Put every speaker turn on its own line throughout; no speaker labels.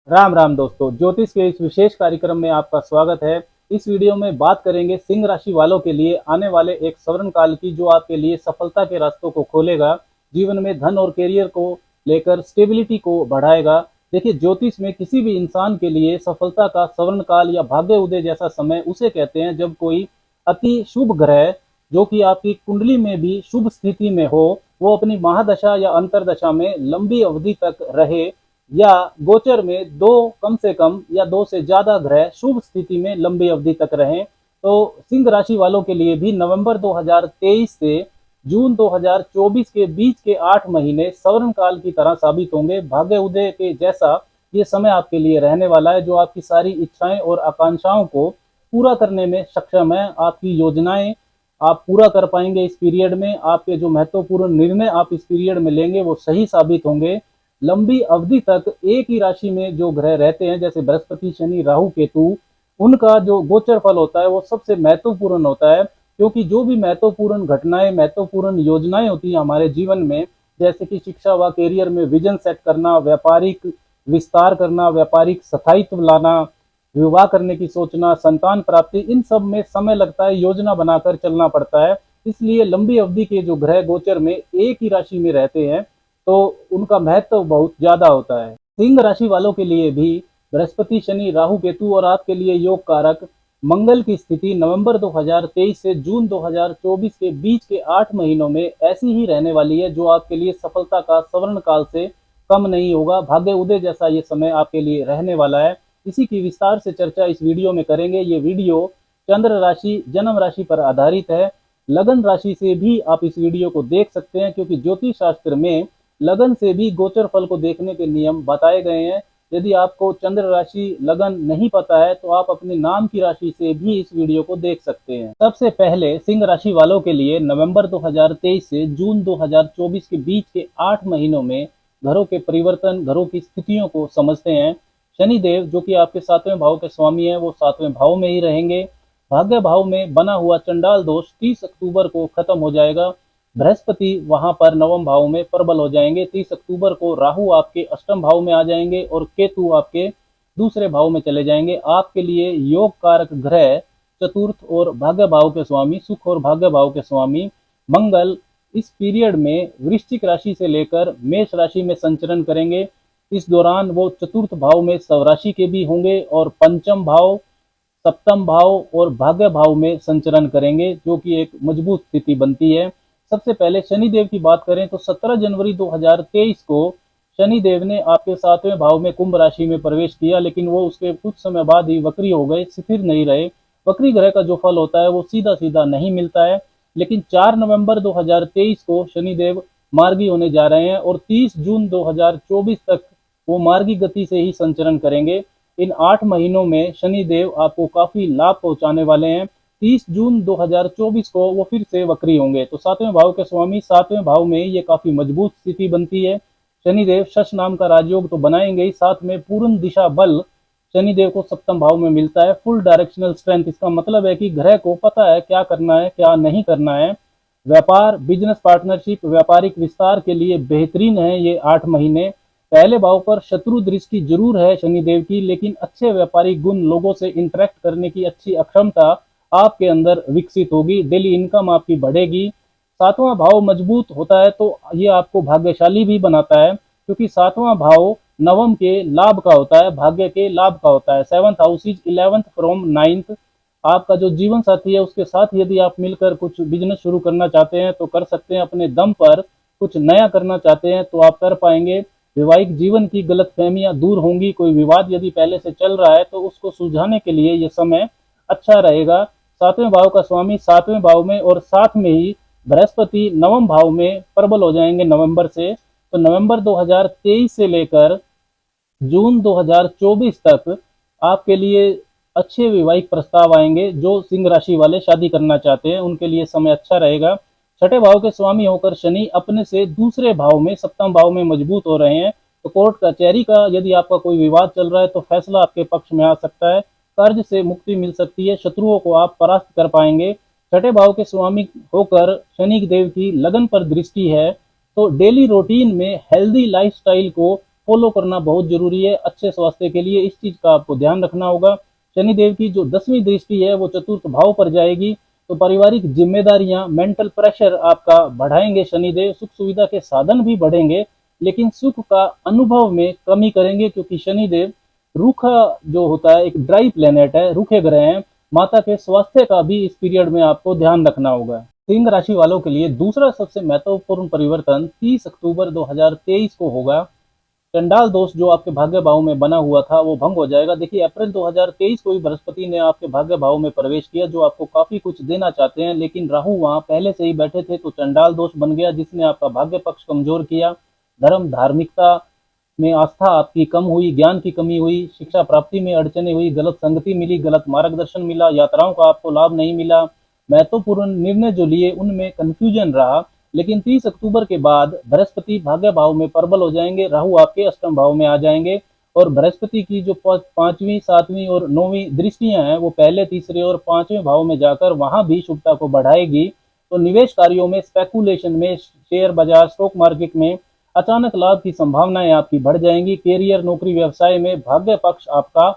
राम राम दोस्तों, ज्योतिष के इस विशेष कार्यक्रम में आपका स्वागत है। इस वीडियो में बात करेंगे सिंह राशि वालों के लिए आने वाले एक स्वर्ण काल की, जो आपके लिए सफलता के रास्तों को खोलेगा, जीवन में धन और करियर को लेकर स्टेबिलिटी को बढ़ाएगा। देखिए, ज्योतिष में किसी भी इंसान के लिए सफलता का स्वर्ण काल या भाग्य उदय जैसा समय उसे कहते हैं जब कोई अति शुभ ग्रह, जो कि आपकी कुंडली में भी शुभ स्थिति में हो, वो अपनी महादशा या अंतरदशा में लंबी अवधि तक रहे, या गोचर में दो, कम से कम या दो से ज्यादा ग्रह शुभ स्थिति में लंबी अवधि तक रहें। तो सिंह राशि वालों के लिए भी नवंबर 2023 से जून 2024 के बीच के 8 महीने स्वर्ण काल की तरह साबित होंगे। भाग्य उदय के जैसा ये समय आपके लिए रहने वाला है, जो आपकी सारी इच्छाएं और आकांक्षाओं को पूरा करने में सक्षम है। आपकी योजनाएं आप पूरा कर पाएंगे इस पीरियड में। आपके जो महत्वपूर्ण निर्णय आप इस पीरियड में लेंगे वो सही साबित होंगे। लंबी अवधि तक एक ही राशि में जो ग्रह रहते हैं, जैसे बृहस्पति, शनि, राहु, केतु, उनका जो गोचर फल होता है वो सबसे महत्वपूर्ण होता है, क्योंकि जो भी महत्वपूर्ण घटनाएं, महत्वपूर्ण योजनाएं होती हैं हमारे जीवन में, जैसे कि शिक्षा व करियर में विजन सेट करना, व्यापारिक विस्तार करना, व्यापारिक स्थायित्व लाना, विवाह करने की सोचना, संतान प्राप्ति, इन सब में समय लगता है, योजना बनाकर चलना पड़ता है। इसलिए लंबी अवधि के जो ग्रह गोचर में एक ही राशि में रहते हैं तो उनका महत्व बहुत ज्यादा होता है। सिंह राशि वालों के लिए भी बृहस्पति, शनि, राहु, केतु और आपके लिए योग कारक मंगल की स्थिति नवंबर 2023 से जून 2024 के बीच के 8 महीनों में ऐसी ही रहने वाली है, जो आपके लिए सफलता का स्वर्ण काल से कम नहीं होगा। भाग्य उदय जैसा ये समय आपके लिए रहने वाला है। इसी की विस्तार से चर्चा इस वीडियो में करेंगे। ये वीडियो चंद्र राशि, जन्म राशि पर आधारित है। लगन राशि से भी आप इस वीडियो को देख सकते हैं, क्योंकि ज्योतिष शास्त्र में लगन से भी गोचर फल को देखने के नियम बताए गए हैं। यदि आपको चंद्र राशि लगन नहीं पता है तो आप अपने नाम की राशि से भी इस वीडियो को देख सकते हैं। सबसे पहले सिंह राशि वालों के लिए नवंबर 2023 से जून 2024 के बीच के 8 महीनों में घरों के परिवर्तन, घरों की स्थितियों को समझते हैं। शनिदेव, जो कि आपके 7वें भाव के स्वामी हैं, वो 7वें भाव में ही रहेंगे। भाग्य भाव में बना हुआ चंडाल दोष 30 अक्टूबर को खत्म हो जाएगा। बृहस्पति वहां पर 9वें भाव में प्रबल हो जाएंगे। 30 अक्टूबर को राहु आपके 8वें भाव में आ जाएंगे और केतु आपके दूसरे भाव में चले जाएंगे। आपके लिए योग कारक ग्रह चतुर्थ और भाग्य भाव के स्वामी, सुख और भाग्य भाव के स्वामी मंगल इस पीरियड में वृश्चिक राशि से लेकर मेष राशि में संचरण करेंगे। इस दौरान वो चतुर्थ भाव में स्वराशि के भी होंगे और पंचम भाव, सप्तम भाव और भाग्य भाव में संचरण करेंगे, जो कि एक मजबूत स्थिति बनती है। सबसे पहले शनिदेव की बात करें तो 17 जनवरी 2023 को शनिदेव ने आपके 7वें भाव में कुंभ राशि में प्रवेश किया, लेकिन वो उसके कुछ समय बाद ही वक्री हो गए, स्थिर नहीं रहे। वक्री ग्रह का जो फल होता है वो सीधा सीधा नहीं मिलता है। लेकिन 4 नवंबर 2023 को शनिदेव मार्गी होने जा रहे हैं और 30 जून 2024 तक वो मार्गी गति से ही संचरण करेंगे। इन 8 महीनों में शनिदेव आपको काफी लाभ पहुंचाने वाले हैं। 30 जून 2024 को वो फिर से वक्री होंगे। तो 7वें भाव के स्वामी 7वें भाव में ये काफी मजबूत स्थिति बनती है। शनिदेव शश नाम का राजयोग तो बनाएंगे ही, साथ में पूर्ण दिशा बल शनिदेव को सप्तम भाव में मिलता है, फुल डायरेक्शनल स्ट्रेंथ। इसका मतलब है कि ग्रह को पता है क्या करना है, क्या नहीं करना है। व्यापार, बिजनेस पार्टनरशिप, व्यापारिक विस्तार के लिए बेहतरीन है ये 8 महीने। पहले भाव पर शत्रु दृष्टि जरूर है शनिदेव की, लेकिन अच्छे व्यापारिक गुण, लोगों से इंटरेक्ट करने की अच्छी अक्षमता आपके अंदर विकसित होगी। डेली इनकम आपकी बढ़ेगी। 7वां भाव मजबूत होता है तो ये आपको भाग्यशाली भी बनाता है, क्योंकि 7वां भाव नवम के लाभ का होता है, भाग्य के लाभ का होता है। 7th house is 11th from 9th। आपका जो जीवन साथी है उसके साथ यदि आप मिलकर कुछ बिजनेस शुरू करना चाहते हैं तो कर सकते हैं। अपने दम पर कुछ नया करना चाहते हैं तो आप कर पाएंगे। वैवाहिक जीवन की गलतफहमियां दूर होंगी। कोई विवाद यदि पहले से चल रहा है तो उसको सुलझाने के लिए ये समय अच्छा रहेगा। 7वें भाव का स्वामी 7वें भाव में और साथ में ही बृहस्पति 9वें भाव में प्रबल हो जाएंगे नवंबर से। तो नवंबर 2023 से लेकर जून 2024 तक आपके लिए अच्छे वैवाहिक प्रस्ताव आएंगे। जो सिंह राशि वाले शादी करना चाहते हैं उनके लिए समय अच्छा रहेगा। 6ठे भाव के स्वामी होकर शनि अपने से दूसरे भाव में, सप्तम भाव में मजबूत हो रहे हैं। तो कोर्ट कचहरी का यदि आपका कोई विवाद चल रहा है तो फैसला आपके पक्ष में आ सकता है। कर्ज से मुक्ति मिल सकती है। शत्रुओं को आप परास्त कर पाएंगे। 6ठे भाव के स्वामी होकर शनि देव की लगन पर दृष्टि है, तो डेली रूटीन में हेल्दी लाइफस्टाइल को फॉलो करना बहुत जरूरी है अच्छे स्वास्थ्य के लिए। इस चीज का आपको ध्यान रखना होगा। शनिदेव की जो 10वीं दृष्टि है वो चतुर्थ भाव पर जाएगी, तो पारिवारिक जिम्मेदारियां, मेंटल प्रेशर आपका बढ़ाएंगे शनिदेव। सुख सुविधा के साधन भी बढ़ेंगे, लेकिन सुख का अनुभव में कमी करेंगे, क्योंकि शनिदेव रूखा जो होता है, एक ड्राई प्लेनेट है, रूखे ग्रह हैं। माता के स्वास्थ्य का भी इस पीरियड में आपको ध्यान रखना होगा। सिंह राशि वालों के लिए दूसरा सबसे महत्वपूर्ण परिवर्तन 30 अक्टूबर 2023 को होगा। चंडाल दोष जो आपके भाग्य भाव में बना हुआ था वो भंग हो जाएगा। देखिए, अप्रैल 2023 को ही बृहस्पति ने आपके भाग्य भाव में प्रवेश किया, जो आपको काफी कुछ देना चाहते हैं, लेकिन राहु वहां पहले से ही बैठे थे, तो चंडाल दोष बन गया, जिसने आपका भाग्य पक्ष कमजोर किया। धर्म धार्मिकता में आस्था आपकी कम हुई, ज्ञान की कमी हुई, शिक्षा प्राप्ति में अड़चने हुई, गलत संगति मिली, गलत मार्गदर्शन मिला, यात्राओं का आपको लाभ नहीं मिला, महत्वपूर्ण निर्णय जो लिए उनमें कंफ्यूजन रहा। लेकिन 30 अक्टूबर के बाद बृहस्पति भाग्य भाव में प्रबल हो जाएंगे, राहु आपके अष्टम भाव में आ जाएंगे, और बृहस्पति की जो पांचवी, सातवीं और नौवीं दृष्टियां हैं वो पहले, तीसरे और पांचवें भाव में जाकर वहां भी शुभता को बढ़ाएगी। तो निवेश कार्यों में, स्पेकुलेशन में, शेयर बाजार, स्टॉक मार्केट में अचानक लाभ की संभावनाएं आपकी बढ़ जाएंगी। कैरियर, नौकरी, व्यवसाय में भाग्य पक्ष आपका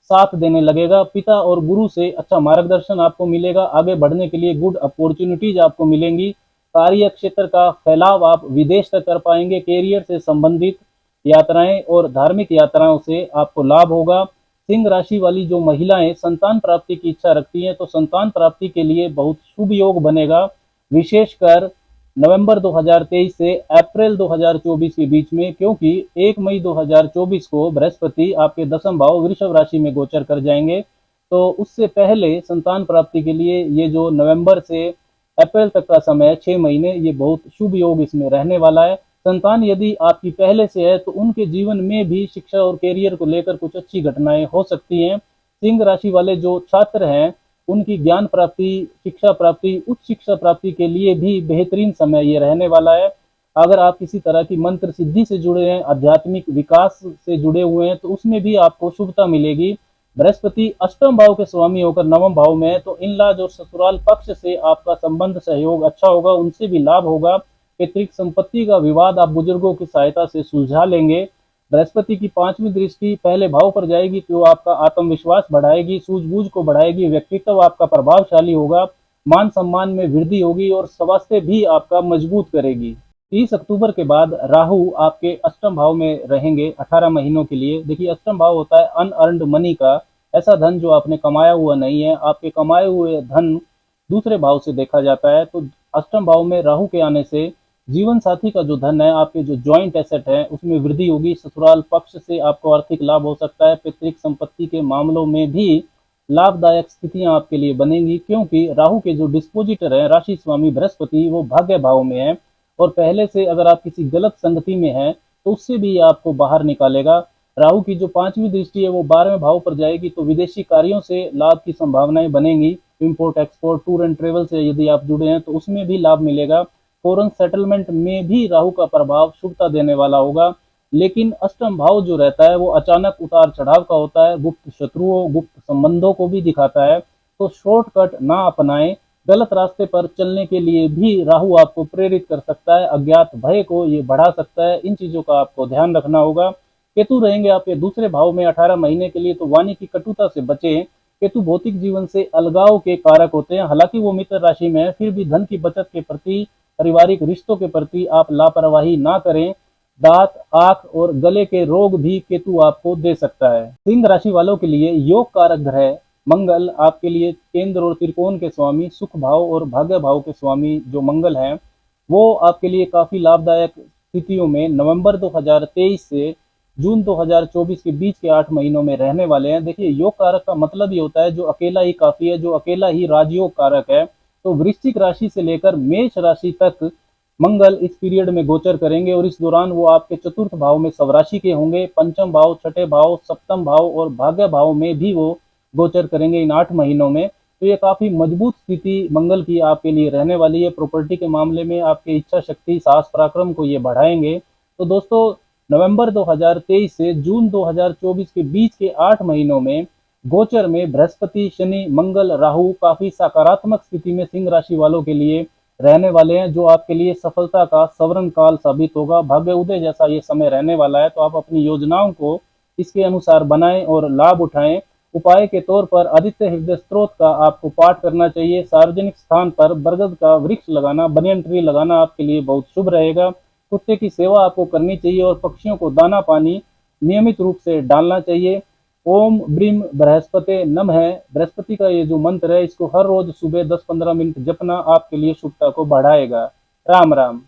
साथ देने लगेगा। पिता और गुरु से अच्छा मार्गदर्शन आपको मिलेगा। आगे बढ़ने के लिए गुड अपॉर्चुनिटीज आपको मिलेंगी। कार्य क्षेत्र का फैलाव आप विदेश तक कर पाएंगे। कैरियर से संबंधित यात्राएं और धार्मिक यात्राओं से आपको लाभ होगा। सिंह राशि वाली जो महिलाएं संतान प्राप्ति की इच्छा रखती हैं, तो संतान प्राप्ति के लिए बहुत शुभ योग बनेगा, विशेषकर नवंबर 2023 से अप्रैल 2024 के बीच में, क्योंकि 1 मई 2024 को बृहस्पति आपके दसम भाव वृषभ राशि में गोचर कर जाएंगे। तो उससे पहले संतान प्राप्ति के लिए ये जो नवंबर से अप्रैल तक का समय, 6 महीने, ये बहुत शुभ योग इसमें रहने वाला है। संतान यदि आपकी पहले से है तो उनके जीवन में भी शिक्षा और कैरियर को लेकर कुछ अच्छी घटनाएं हो सकती हैं। सिंह राशि वाले जो छात्र हैं उनकी ज्ञान प्राप्ति, शिक्षा प्राप्ति, उच्च शिक्षा प्राप्ति के लिए भी बेहतरीन समय ये रहने वाला है। अगर आप किसी तरह की मंत्र सिद्धि से जुड़े हैं, आध्यात्मिक विकास से जुड़े हुए हैं, तो उसमें भी आपको शुभता मिलेगी। बृहस्पति अष्टम भाव के स्वामी होकर नवम भाव में है, तो इन लाज और ससुराल पक्ष से आपका संबंध, सहयोग अच्छा होगा, उनसे भी लाभ होगा। पैतृक संपत्ति का विवाद आप बुजुर्गों की सहायता से सुलझा लेंगे। बृहस्पति की 5वीं दृष्टि पहले भाव पर जाएगी, तो आपका आत्मविश्वास बढ़ाएगी, सूझबूझ को बढ़ाएगी, व्यक्तित्व आपका प्रभावशाली होगा, मान सम्मान में वृद्धि होगी और स्वास्थ्य भी आपका मजबूत करेगी। 30 अक्टूबर के बाद राहु आपके अष्टम भाव में रहेंगे 18 महीनों के लिए। देखिए, अष्टम भाव होता है अनअर्न्ड मनी का, ऐसा धन जो आपने कमाया हुआ नहीं है। आपके कमाए हुए धन दूसरे भाव से देखा जाता है, तो अष्टम भाव में राहु के आने से जीवन साथी का जो धन है, आपके जो जॉइंट एसेट है, उसमें वृद्धि होगी। ससुराल पक्ष से आपको आर्थिक लाभ हो सकता है। पैतृक संपत्ति के मामलों में भी लाभदायक स्थितियां आपके लिए बनेंगी, क्योंकि राहु के जो डिस्पोजिटर है, राशि स्वामी बृहस्पति, वो भाग्य भाव में है, और पहले से अगर आप किसी गलत संगति में हैं तो उससे भी आपको बाहर निकालेगा। राहु की जो 5वीं दृष्टि है वो 12वें भाव पर जाएगी, तो विदेशी कार्यों से लाभ की संभावनाएं बनेंगी। Import export, tour and travel से यदि आप जुड़े हैं तो उसमें भी लाभ मिलेगा। फॉरेन सेटलमेंट में भी राहु का प्रभाव शुभता देने वाला होगा। लेकिन अष्टम भाव जो रहता है वो अचानक उतार चढ़ाव का होता है, गुप्त शत्रुओं, गुप्त संबंधों को भी दिखाता है। तो शॉर्टकट ना अपनाएं। गलत रास्ते पर चलने के लिए भी राहु आपको प्रेरित कर सकता है, अज्ञात भय को ये बढ़ा सकता है। इन चीजों का आपको ध्यान रखना होगा। केतु रहेंगे आपके दूसरे भाव में 18 महीने के लिए, तो वाणी की कटुता से बचें। केतु भौतिक जीवन से अलगाव के कारक होते हैं। हालांकि वो मित्र राशि में है, फिर भी धन की बचत के प्रति, पारिवारिक रिश्तों के प्रति आप लापरवाही ना करें। दांत, आंख और गले के रोग भी केतु आपको दे सकता है। सिंह राशि वालों के लिए योग कारक ग्रह मंगल आपके लिए केंद्र और त्रिकोण के स्वामी, सुख भाव और भाग्य भाव के स्वामी जो मंगल हैं, वो आपके लिए काफी लाभदायक स्थितियों में नवंबर 2023 से जून 2024 के बीच के 8 महीनों में रहने वाले हैं। देखिए, योग कारक का मतलब ये होता है जो अकेला ही काफी है, जो अकेला ही राजयोग कारक है। तो वृश्चिक राशि से लेकर मेष राशि तक मंगल इस पीरियड में गोचर करेंगे, और इस दौरान वो आपके चतुर्थ भाव में स्वराशि के होंगे। पंचम भाव, छठे भाव, सप्तम भाव और भाग्य भाव में भी वो गोचर करेंगे इन 8 महीनों में। तो ये काफी मजबूत स्थिति मंगल की आपके लिए रहने वाली है। प्रॉपर्टी के मामले में आपकी इच्छा शक्ति, साहस, पराक्रम को ये बढ़ाएंगे। तो दोस्तों, नवंबर 2023 से जून 2024 के बीच के 8 महीनों में गोचर में बृहस्पति, शनि, मंगल, राहु काफी सकारात्मक स्थिति में सिंह राशि वालों के लिए रहने वाले हैं, जो आपके लिए सफलता का सवर्ण काल साबित होगा। भाग्य उदय जैसा ये समय रहने वाला है, तो आप अपनी योजनाओं को इसके अनुसार बनाएं और लाभ उठाएं। उपाय के तौर पर आदित्य हृदय स्त्रोत का आपको पाठ करना चाहिए। सार्वजनिक स्थान पर बरगद का वृक्ष लगाना, बनियन ट्री लगाना आपके लिए बहुत शुभ रहेगा। कुत्ते की सेवा आपको करनी चाहिए और पक्षियों को दाना पानी नियमित रूप से डालना चाहिए। ओम ब्रीम बृहस्पति नमः, बृहस्पति का ये जो मंत्र है, इसको हर रोज सुबह 10-15 मिनट जपना आपके लिए शुभता को बढ़ाएगा। राम राम।